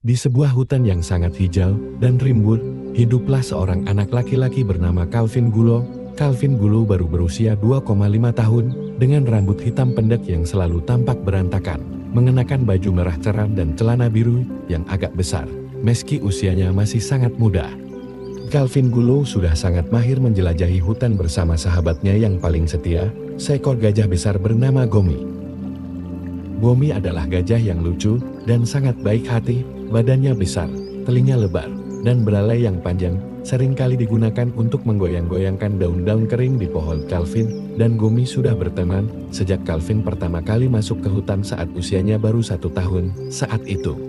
Di sebuah hutan yang sangat hijau dan rimbun, hiduplah seorang anak laki-laki bernama Calvin Gulo. Calvin Gulo baru berusia 2,5 tahun, dengan rambut hitam pendek yang selalu tampak berantakan, mengenakan baju merah cerah dan celana biru yang agak besar. Meski usianya masih sangat muda, Calvin Gulo sudah sangat mahir menjelajahi hutan bersama sahabatnya yang paling setia, seekor gajah besar bernama Gomi. Gomi adalah gajah yang lucu dan sangat baik hati. Badannya besar, telinga lebar, dan belalai yang panjang, seringkali digunakan untuk menggoyang-goyangkan daun-daun kering di pohon. Calvin dan Gomi sudah berteman sejak Calvin pertama kali masuk ke hutan saat usianya baru 1 tahun. Saat itu,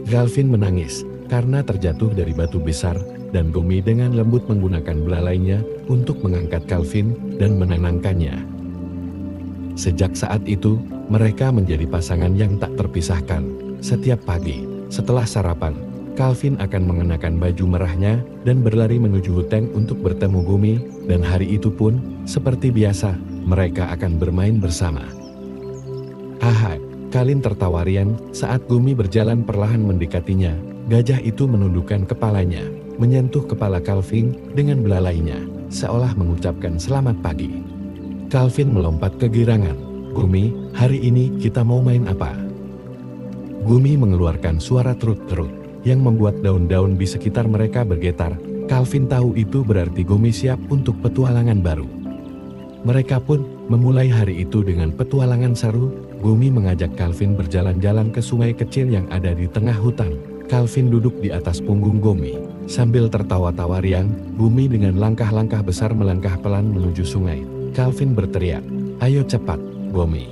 Calvin menangis karena terjatuh dari batu besar, dan Gomi dengan lembut menggunakan belalainya untuk mengangkat Calvin dan menenangkannya. Sejak saat itu, mereka menjadi pasangan yang tak terpisahkan. Setiap pagi, setelah sarapan, Calvin akan mengenakan baju merahnya dan berlari menuju hutan untuk bertemu Gomi, dan hari itu pun, seperti biasa, mereka akan bermain bersama. Haha, Calvin tertawa riang saat Gomi berjalan perlahan mendekatinya. Gajah itu menundukkan kepalanya, menyentuh kepala Calvin dengan belalainya, seolah mengucapkan selamat pagi. Calvin melompat kegirangan. Gomi, hari ini kita mau main apa? Gomi mengeluarkan suara trut-trut yang membuat daun-daun di sekitar mereka bergetar. Calvin tahu itu berarti Gomi siap untuk petualangan baru. Mereka pun memulai hari itu dengan petualangan seru. Gomi mengajak Calvin berjalan-jalan ke sungai kecil yang ada di tengah hutan. Calvin duduk di atas punggung Gomi. Sambil tertawa-tawa riang, Gomi dengan langkah-langkah besar melangkah pelan menuju sungai. Calvin berteriak, "Ayo cepat, Gomi."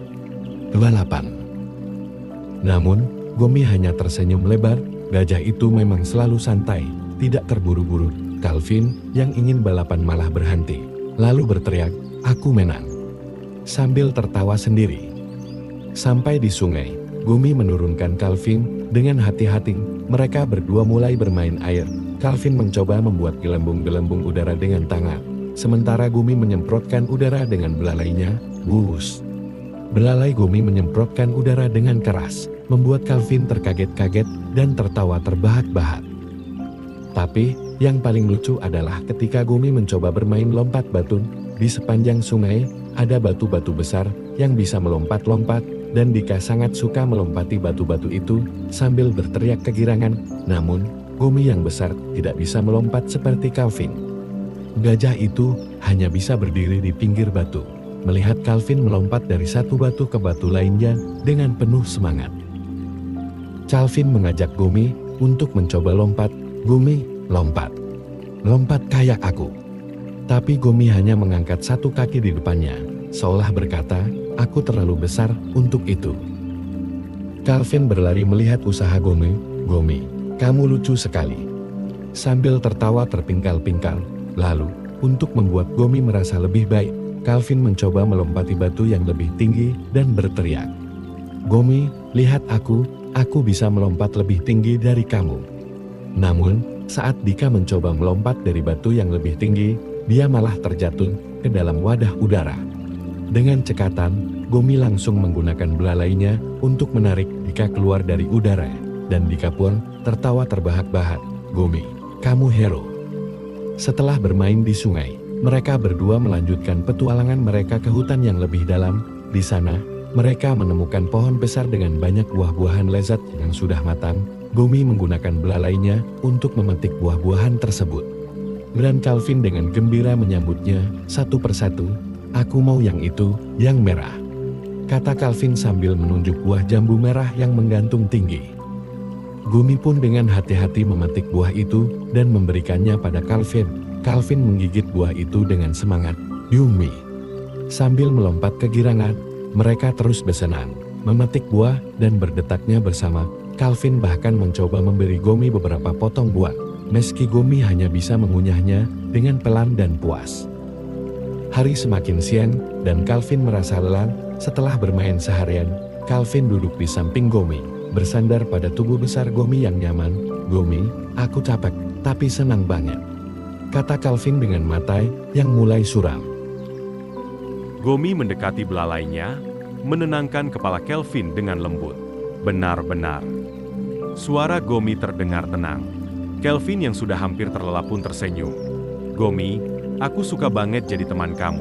28. Namun, Gomi hanya tersenyum lebar. Gajah itu memang selalu santai, tidak terburu-buru. Calvin yang ingin balapan malah berhenti, lalu berteriak, "Aku menang," sambil tertawa sendiri. Sampai di sungai, Gomi menurunkan Calvin dengan hati-hati. Mereka berdua mulai bermain air. Calvin mencoba membuat gelembung-gelembung udara dengan tangan, sementara Gomi menyemprotkan udara dengan belalainya. Bus! Belalai Gomi menyemprotkan udara dengan keras, membuat Calvin terkaget-kaget dan tertawa terbahak-bahak. Tapi, yang paling lucu adalah ketika Gomi mencoba bermain lompat batu. Di sepanjang sungai, ada batu-batu besar yang bisa melompat-lompat, dan Dika sangat suka melompati batu-batu itu sambil berteriak kegirangan. Namun, Gomi yang besar tidak bisa melompat seperti Calvin. Gajah itu hanya bisa berdiri di pinggir batu, melihat Calvin melompat dari satu batu ke batu lainnya dengan penuh semangat. Calvin mengajak Gomi untuk mencoba lompat. "Gomi, lompat. Lompat kayak aku." Tapi Gomi hanya mengangkat satu kaki di depannya, seolah berkata, "Aku terlalu besar untuk itu." Calvin berlari melihat usaha Gomi. "Gomi, kamu lucu sekali." Sambil tertawa terpingkal-pingkal. Lalu, untuk membuat Gomi merasa lebih baik, Calvin mencoba melompati batu yang lebih tinggi dan berteriak, "Gomi, lihat aku bisa melompat lebih tinggi dari kamu." Namun, saat Dika mencoba melompat dari batu yang lebih tinggi, dia malah terjatuh ke dalam wadah udara. Dengan cekatan, Gomi langsung menggunakan belalainya untuk menarik Dika keluar dari udara, dan Dika pun tertawa terbahak-bahak. "Gomi, kamu hero." Setelah bermain di sungai, mereka berdua melanjutkan petualangan mereka ke hutan yang lebih dalam. Di sana, mereka menemukan pohon besar dengan banyak buah-buahan lezat yang sudah matang. Gomi menggunakan belalainya untuk memetik buah-buahan tersebut. Dan Calvin dengan gembira menyambutnya satu persatu. "Aku mau yang itu, yang merah," kata Calvin sambil menunjuk buah jambu merah yang menggantung tinggi. Gomi pun dengan hati-hati memetik buah itu dan memberikannya pada Calvin. Calvin menggigit buah itu dengan semangat. "Yummy!" Sambil melompat kegirangan, mereka terus bersenang, memetik buah dan berdetaknya bersama. Calvin bahkan mencoba memberi Gomi beberapa potong buah, meski Gomi hanya bisa mengunyahnya dengan pelan dan puas. Hari semakin siang, dan Calvin merasa lelah. Setelah bermain seharian, Calvin duduk di samping Gomi, bersandar pada tubuh besar Gomi yang nyaman. "Gomi, aku capek, tapi senang banget," kata Calvin dengan mata yang mulai suram. Gomi mendekati belalainya, menenangkan kepala Calvin dengan lembut. "Benar-benar, Suara Gomi terdengar tenang. Kelvin yang sudah hampir terlelap pun tersenyum. "Gomi, aku suka banget jadi teman kamu."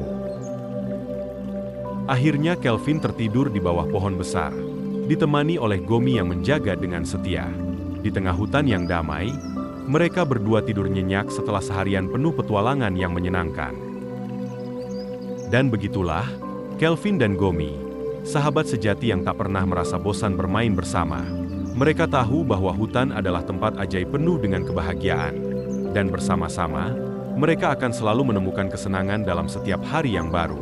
Akhirnya Kelvin tertidur di bawah pohon besar, ditemani oleh Gomi yang menjaga dengan setia. Di tengah hutan yang damai, mereka berdua tidur nyenyak setelah seharian penuh petualangan yang menyenangkan. Dan begitulah, Kelvin dan Gomi, sahabat sejati yang tak pernah merasa bosan bermain bersama. Mereka tahu bahwa hutan adalah tempat ajaib penuh dengan kebahagiaan. Dan bersama-sama, mereka akan selalu menemukan kesenangan dalam setiap hari yang baru.